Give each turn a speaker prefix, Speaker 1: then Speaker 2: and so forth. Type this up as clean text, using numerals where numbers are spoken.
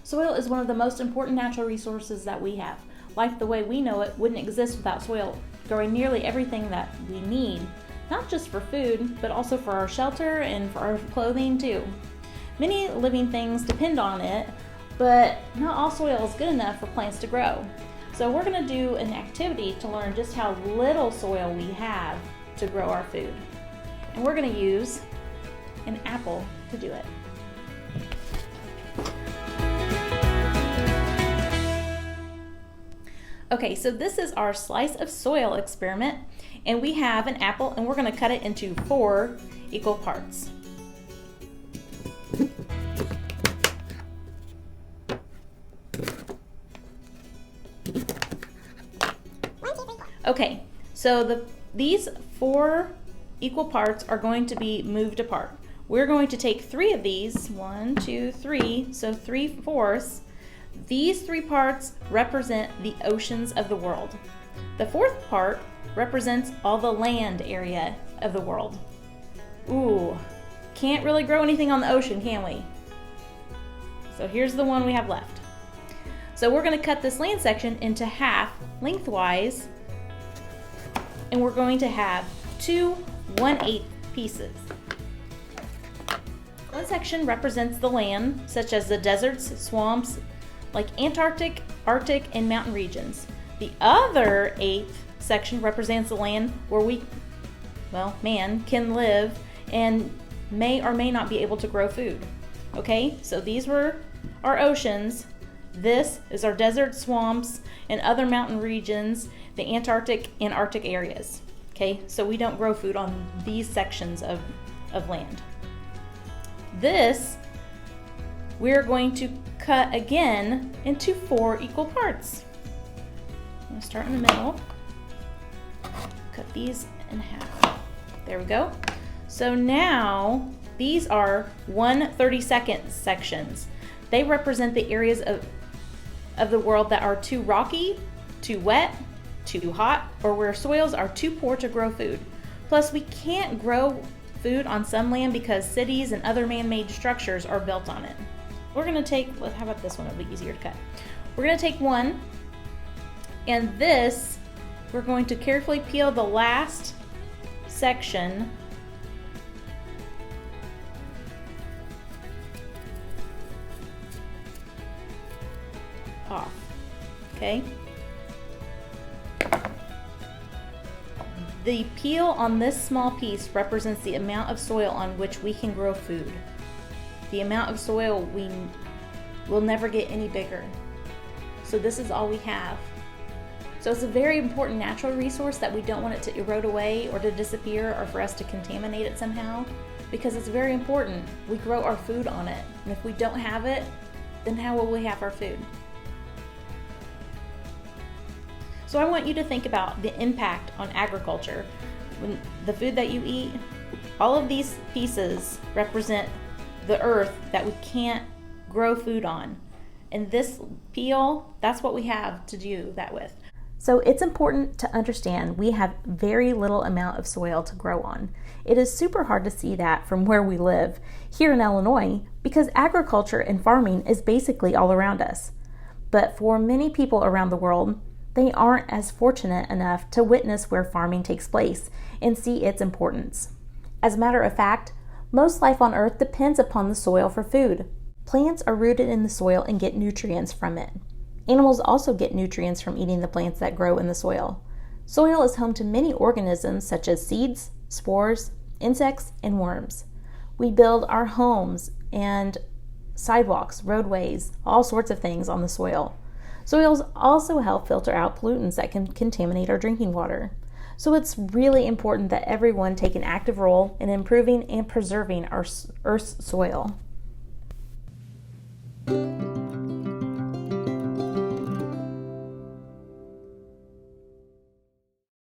Speaker 1: Soil is one of the most important natural resources that we have. Life the way we know it wouldn't exist without soil, growing nearly everything that we need, not just for food, but also for our shelter and for our clothing too. Many living things depend on it, but not all soil is good enough for plants to grow. So we're going to do an activity to learn just how little soil we have to grow our food. And we're going to use an apple to do it. Okay, so this is our slice of soil experiment, and we have an apple, and we're going to cut it into 4 equal parts. Okay, so these 4 equal parts are going to be moved apart. We're going to take 3 of these, 1, 2, 3, so 3/4. These 3 parts represent the oceans of the world. The 4th part represents all the land area of the world. Ooh, can't really grow anything on the ocean, can we? So here's the one we have left. So we're going to cut this land section into half lengthwise, and we're going to have 2 1/8 pieces. One section represents the land, such as the deserts, swamps, like Antarctic, Arctic, and mountain regions. The other 1/8 section represents the land where man can live and may or may not be able to grow food. Okay, so these were our oceans. This is our desert, swamps, and other mountain regions, the Antarctic and Arctic areas. Okay, so we don't grow food on these sections of land. This we're going to cut again into 4 equal parts. I'm going to start in the middle, cut these in half. There we go. So now these are 1/32 sections. They represent the areas of the world that are too rocky, too wet, too hot, or where soils are too poor to grow food. Plus, we can't grow food on some land because cities and other man-made structures are built on it. We're going to take, how about this one? It'll be easier to cut. We're going to take one, and this, we're going to carefully peel the last section off. Okay? The peel on this small piece represents the amount of soil on which we can grow food. The amount of soil we will never get any bigger. So this is all we have. So it's a very important natural resource that we don't want it to erode away or to disappear or for us to contaminate it somehow, because it's very important. We grow our food on it, and if we don't have it, then how will we have our food? So I want you to think about the impact on agriculture. When the food that you eat, all of these pieces represent the earth that we can't grow food on. And this peel, that's what we have to do that with. So it's important to understand we have very little amount of soil to grow on. It is super hard to see that from where we live here in Illinois because agriculture and farming is basically all around us. But for many people around the world, they aren't as fortunate enough to witness where farming takes place and see its importance. As a matter of fact, most life on Earth depends upon the soil for food. Plants are rooted in the soil and get nutrients from it. Animals also get nutrients from eating the plants that grow in the soil. Soil is home to many organisms such as seeds, spores, insects, and worms. We build our homes and sidewalks, roadways, all sorts of things on the soil. Soils also help filter out pollutants that can contaminate our drinking water. So it's really important that everyone take an active role in improving and preserving our Earth's soil.